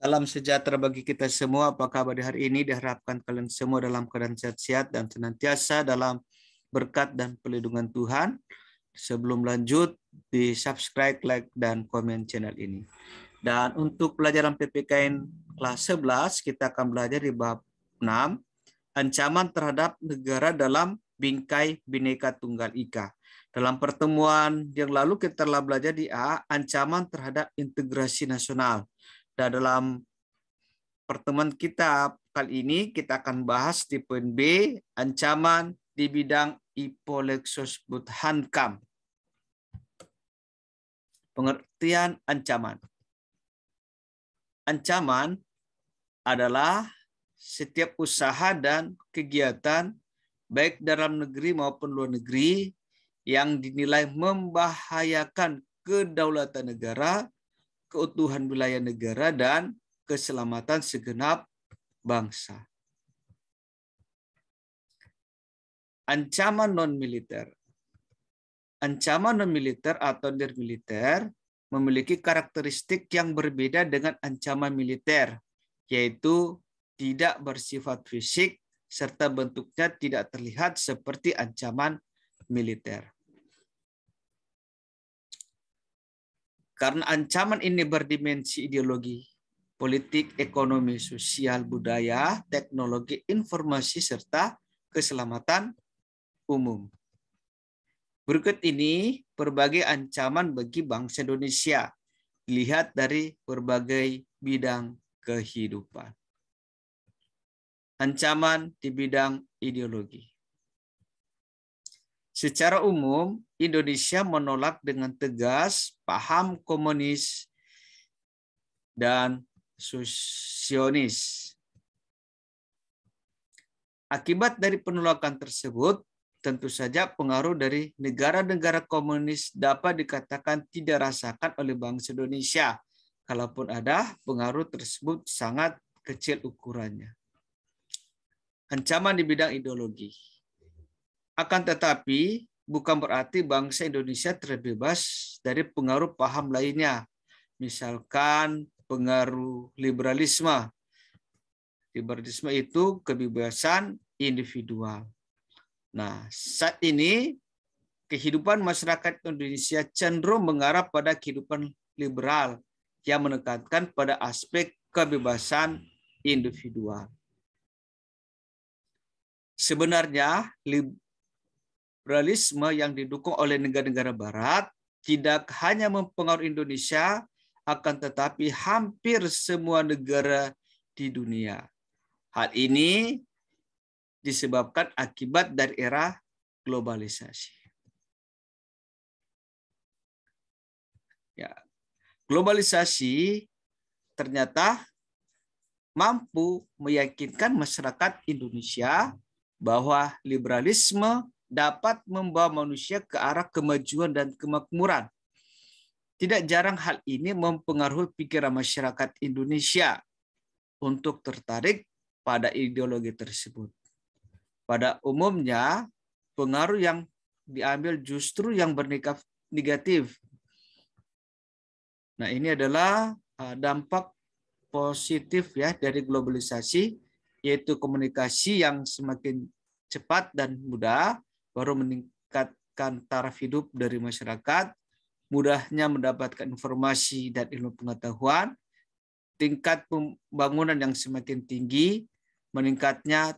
Salam sejahtera bagi kita semua. Apa kabar di hari ini? Diharapkan kalian semua dalam keadaan sehat-sehat dan senantiasa dalam berkat dan pelindungan Tuhan. Sebelum lanjut, di subscribe, like, dan komen channel ini. Dan untuk pelajaran PPKN kelas 11, kita akan belajar di bab 6, ancaman terhadap negara dalam bingkai Bhinneka Tunggal Ika. Dalam pertemuan yang lalu kita telah belajar di A, ancaman terhadap integrasi nasional. Dan dalam pertemuan kita kali ini kita akan bahas di poin B, ancaman di bidang Ipolexos Hankam. Pengertian ancaman. Ancaman adalah setiap usaha dan kegiatan baik dalam negeri maupun luar negeri yang dinilai membahayakan kedaulatan negara, keutuhan wilayah negara, dan keselamatan segenap bangsa. Ancaman non-militer. Ancaman non-militer atau nirmiliter memiliki karakteristik yang berbeda dengan ancaman militer, yaitu tidak bersifat fisik serta bentuknya tidak terlihat seperti ancaman militer. Karena ancaman ini berdimensi ideologi, politik, ekonomi, sosial, budaya, teknologi, informasi, serta keselamatan umum. Berikut ini berbagai ancaman bagi bangsa Indonesia, dilihat dari berbagai bidang kehidupan. Ancaman di bidang ideologi. Secara umum, Indonesia menolak dengan tegas paham komunis dan sosionis. Akibat dari penolakan tersebut, tentu saja pengaruh dari negara-negara komunis dapat dikatakan tidak rasakan oleh bangsa Indonesia. Kalaupun ada, pengaruh tersebut sangat kecil ukurannya. Ancaman di bidang ideologi. Akan tetapi, bukan berarti bangsa Indonesia terbebas dari pengaruh paham lainnya. Misalkan pengaruh liberalisme. Liberalisme itu kebebasan individual. Nah, saat ini kehidupan masyarakat Indonesia cenderung mengarah pada kehidupan liberal yang menekankan pada aspek kebebasan individual. Sebenarnya, liberalisme yang didukung oleh negara-negara barat tidak hanya mempengaruhi Indonesia, akan tetapi hampir semua negara di dunia. Hal ini disebabkan akibat dari era globalisasi. Ya, globalisasi ternyata mampu meyakinkan masyarakat Indonesia bahwa liberalisme dapat membawa manusia ke arah kemajuan dan kemakmuran. Tidak jarang hal ini mempengaruhi pikiran masyarakat Indonesia untuk tertarik pada ideologi tersebut. Pada umumnya, pengaruh yang diambil justru yang negatif. Nah, ini adalah dampak positif ya dari globalisasi, yaitu komunikasi yang semakin cepat dan mudah, baru meningkatkan taraf hidup dari masyarakat, mudahnya mendapatkan informasi dan ilmu pengetahuan, tingkat pembangunan yang semakin tinggi, meningkatnya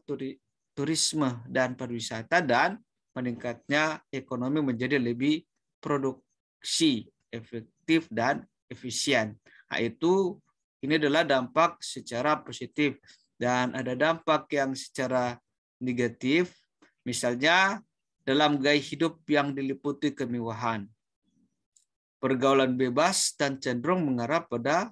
turisme dan pariwisata, dan meningkatnya ekonomi menjadi lebih produksi, efektif, dan efisien. Nah, ini adalah dampak secara positif. Dan ada dampak yang secara negatif, misalnya dalam gaya hidup yang diliputi kemewahan. Pergaulan bebas dan cenderung mengarah pada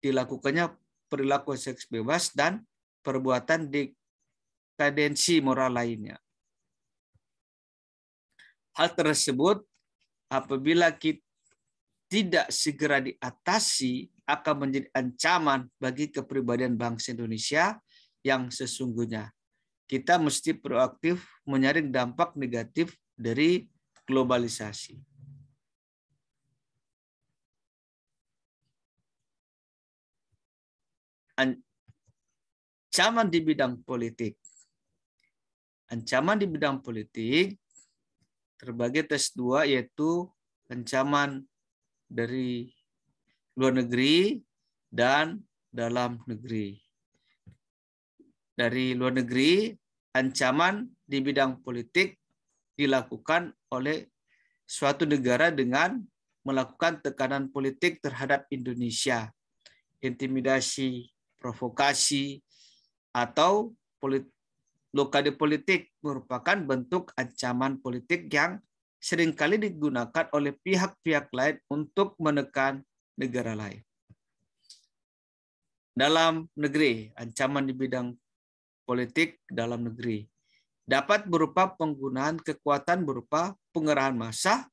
dilakukannya perilaku seks bebas dan perbuatan dekadensi moral lainnya. Hal tersebut apabila kita tidak segera diatasi akan menjadi ancaman bagi kepribadian bangsa Indonesia yang sesungguhnya. Kita mesti proaktif menyaring dampak negatif dari globalisasi. ancaman di bidang politik. Ancaman di bidang politik terbagi atas dua, yaitu ancaman dari luar negeri dan dalam negeri. Dari luar negeri, ancaman di bidang politik dilakukan oleh suatu negara dengan melakukan tekanan politik terhadap Indonesia, intimidasi, provokasi, atau blokade politik merupakan bentuk ancaman politik yang seringkali digunakan oleh pihak-pihak lain untuk menekan negara lain. Dalam negeri, ancaman di bidang politik dalam negeri dapat berupa penggunaan kekuatan berupa pengerahan massa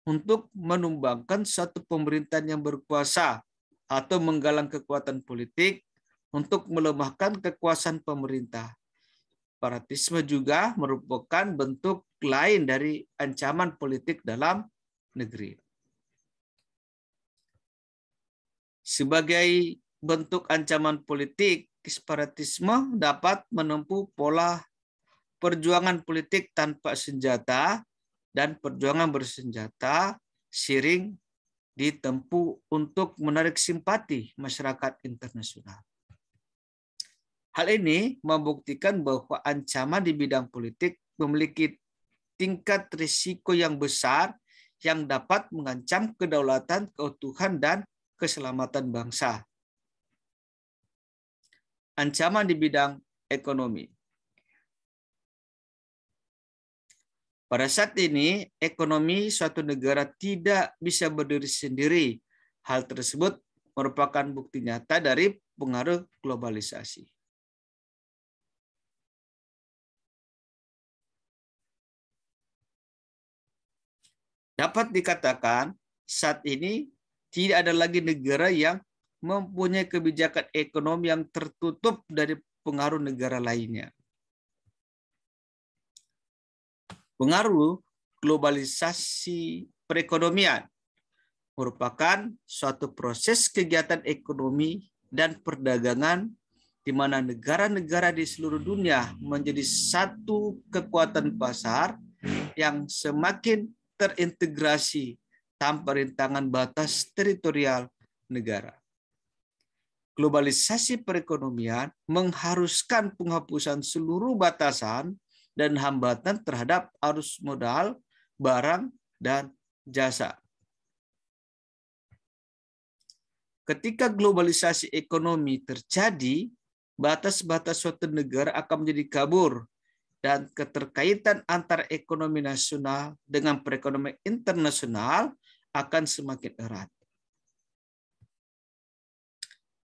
untuk menumbangkan suatu pemerintahan yang berkuasa atau menggalang kekuatan politik untuk melemahkan kekuasaan pemerintah. Separatisme juga merupakan bentuk lain dari ancaman politik dalam negeri. Sebagai bentuk ancaman politik, separatisme dapat menempuh pola perjuangan politik tanpa senjata dan perjuangan bersenjata sering ditempuh untuk menarik simpati masyarakat internasional. Hal ini membuktikan bahwa ancaman di bidang politik memiliki tingkat risiko yang besar yang dapat mengancam kedaulatan, keutuhan, dan keselamatan bangsa. Ancaman di bidang ekonomi. Pada saat ini, ekonomi suatu negara tidak bisa berdiri sendiri. Hal tersebut merupakan bukti nyata dari pengaruh globalisasi. Dapat dikatakan saat ini tidak ada lagi negara yang mempunyai kebijakan ekonomi yang tertutup dari pengaruh negara lainnya. Pengaruh globalisasi perekonomian merupakan suatu proses kegiatan ekonomi dan perdagangan di mana negara-negara di seluruh dunia menjadi satu kekuatan pasar yang semakin terintegrasi tanpa rintangan batas teritorial negara. Globalisasi perekonomian mengharuskan penghapusan seluruh batasan dan hambatan terhadap arus modal, barang, dan jasa. Ketika globalisasi ekonomi terjadi, batas-batas suatu negara akan menjadi kabur dan keterkaitan antar ekonomi nasional dengan perekonomian internasional akan semakin erat.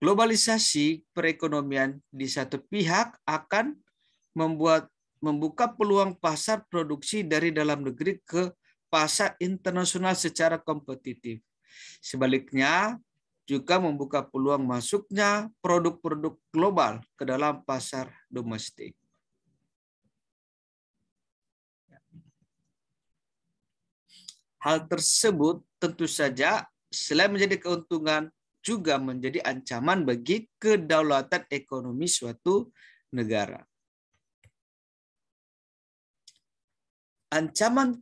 Globalisasi perekonomian di satu pihak akan membuka peluang pasar produksi dari dalam negeri ke pasar internasional secara kompetitif. Sebaliknya, juga membuka peluang masuknya produk-produk global ke dalam pasar domestik. Hal tersebut tentu saja selain menjadi keuntungan, juga menjadi ancaman bagi kedaulatan ekonomi suatu negara. Ancaman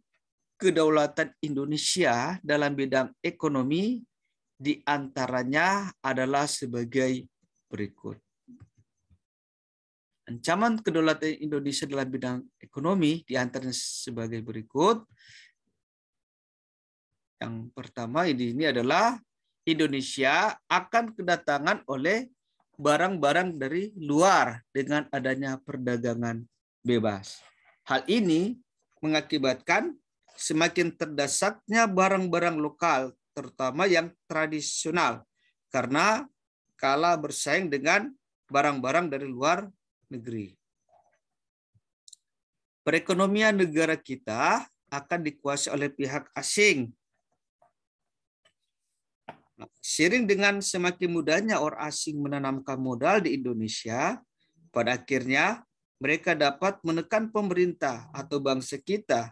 kedaulatan Indonesia dalam bidang ekonomi diantaranya adalah sebagai berikut. Ancaman kedaulatan Indonesia dalam bidang ekonomi diantaranya sebagai berikut. Yang pertama ini adalah Indonesia akan kedatangan oleh barang-barang dari luar dengan adanya perdagangan bebas. Hal ini mengakibatkan semakin terdesaknya barang-barang lokal, terutama yang tradisional, karena kalah bersaing dengan barang-barang dari luar negeri. Perekonomian negara kita akan dikuasai oleh pihak asing. Seiring dengan semakin mudahnya orang asing menanamkan modal di Indonesia, pada akhirnya mereka dapat menekan pemerintah atau bangsa kita.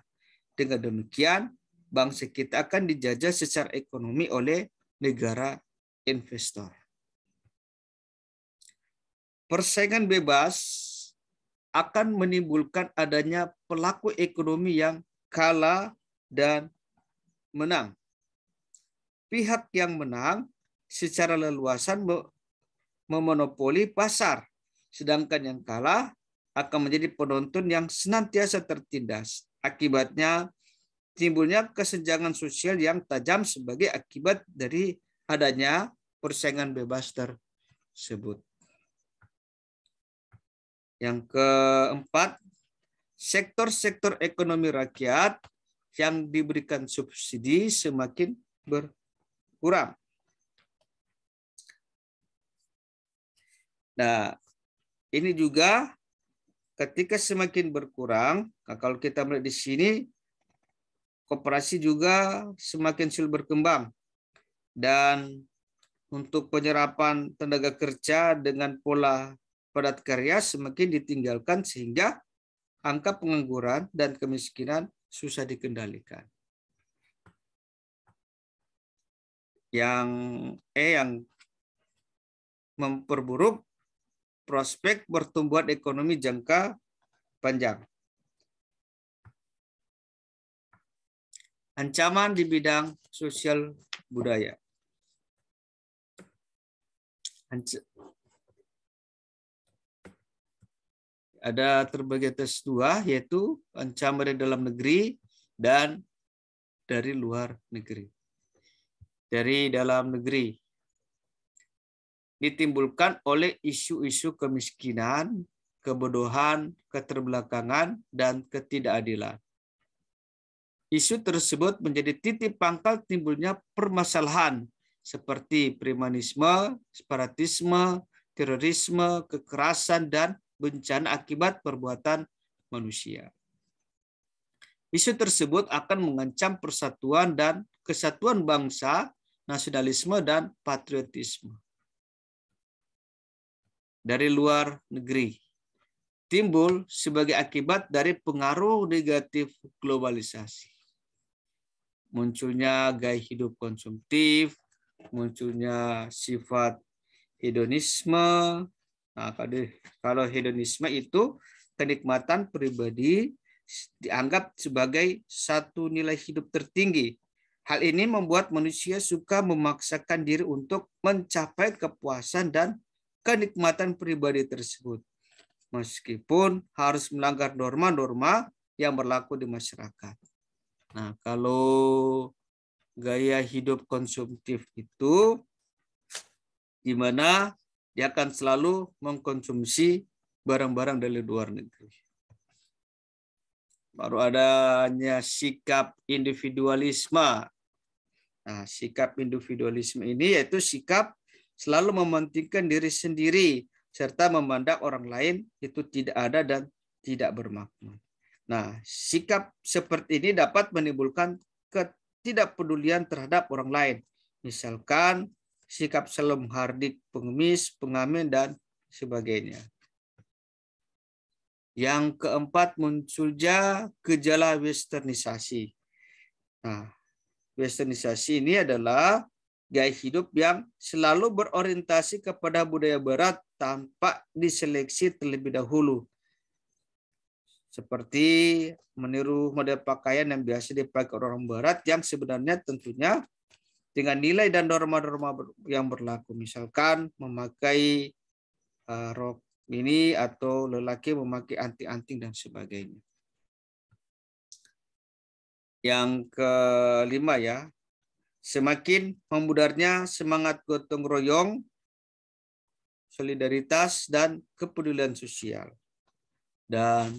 Dengan demikian, bangsa kita akan dijajah secara ekonomi oleh negara investor. persaingan bebas akan menimbulkan adanya pelaku ekonomi yang kalah dan menang. Pihak yang menang secara leluasan memonopoli pasar, sedangkan yang kalah akan menjadi penonton yang senantiasa tertindas. Akibatnya timbulnya kesenjangan sosial yang tajam sebagai akibat dari adanya persaingan bebas tersebut. Yang keempat, sektor-sektor ekonomi rakyat yang diberikan subsidi semakin berkurang. Nah, ini juga ketika semakin berkurang, nah kalau kita melihat di sini, koperasi juga semakin sulit berkembang. Dan untuk penyerapan tenaga kerja dengan pola padat karya semakin ditinggalkan sehingga angka pengangguran dan kemiskinan susah dikendalikan. Yang memperburuk prospek pertumbuhan ekonomi jangka panjang. Ancaman di bidang sosial budaya. Ada terbagi atas dua, yaitu ancaman dari dalam negeri dan dari luar negeri. Dari dalam negeri ditimbulkan oleh isu-isu kemiskinan, kebodohan, keterbelakangan, dan ketidakadilan. Isu tersebut menjadi titik pangkal timbulnya permasalahan seperti premanisme, separatisme, terorisme, kekerasan, dan bencana akibat perbuatan manusia. Isu tersebut akan mengancam persatuan dan kesatuan bangsa, nasionalisme, dan patriotisme. Dari luar negeri timbul sebagai akibat dari pengaruh negatif globalisasi. Munculnya gaya hidup konsumtif, munculnya sifat hedonisme. Nah, kalau hedonisme itu kenikmatan pribadi dianggap sebagai satu nilai hidup tertinggi. Hal ini membuat manusia suka memaksakan diri untuk mencapai kepuasan dan kenikmatan pribadi tersebut, meskipun harus melanggar norma-norma yang berlaku di masyarakat. Nah, kalau gaya hidup konsumtif itu di mana dia akan selalu mengkonsumsi barang-barang dari luar negeri. Baru adanya sikap individualisme. Nah, sikap individualisme ini yaitu sikap selalu mementingkan diri sendiri serta memandang orang lain itu tidak ada dan tidak bermakna. Nah, sikap seperti ini dapat menimbulkan ketidakpedulian terhadap orang lain. Misalkan sikap selalu menghardik pengemis, pengamen, dan sebagainya. Yang keempat, munculnya gejala westernisasi. Nah, westernisasi ini adalah gaya hidup yang selalu berorientasi kepada budaya barat tanpa diseleksi terlebih dahulu. Seperti meniru model pakaian yang biasa dipakai orang barat yang sebenarnya tentunya dengan nilai dan norma-norma yang berlaku. Misalkan memakai rok mini atau lelaki memakai anting-anting dan sebagainya. Yang kelima ya, semakin memudarnya semangat gotong royong, solidaritas, dan kepedulian sosial. Dan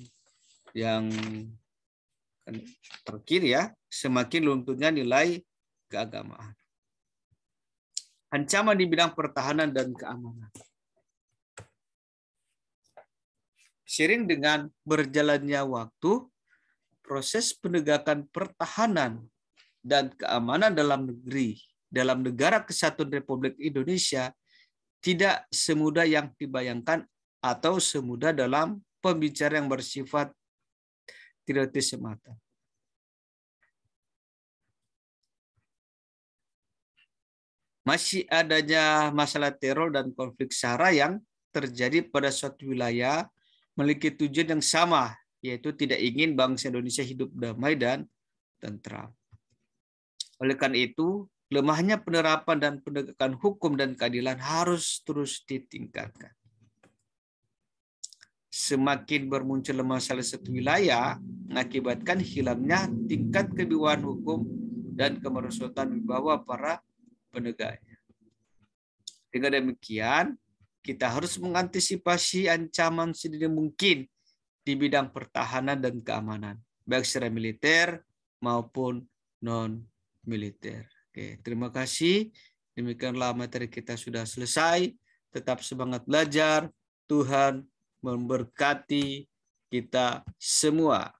yang terakhir ya, semakin lunturnya nilai keagamaan. Ancaman di bidang pertahanan dan keamanan. Seiring dengan berjalannya waktu, proses penegakan pertahanan dan keamanan dalam negara Kesatuan Republik Indonesia tidak semudah yang dibayangkan atau semudah dalam pembicaraan yang bersifat teoritis semata. Masih adanya masalah teror dan konflik SARA yang terjadi pada suatu wilayah memiliki tujuan yang sama, yaitu tidak ingin bangsa Indonesia hidup damai dan tentram. Oleh karena itu, lemahnya penerapan dan penegakan hukum dan keadilan harus terus ditingkatkan. Semakin bermunculnya masalah satu wilayah, mengakibatkan hilangnya tingkat kewibawahan hukum dan kemerosotan wibawa para penegaknya. Dengan demikian, kita harus mengantisipasi ancaman sedini mungkin di bidang pertahanan dan keamanan, baik secara militer maupun non-militer. Oke, terima kasih. Demikianlah materi kita sudah selesai. Tetap semangat belajar. Tuhan memberkati kita semua.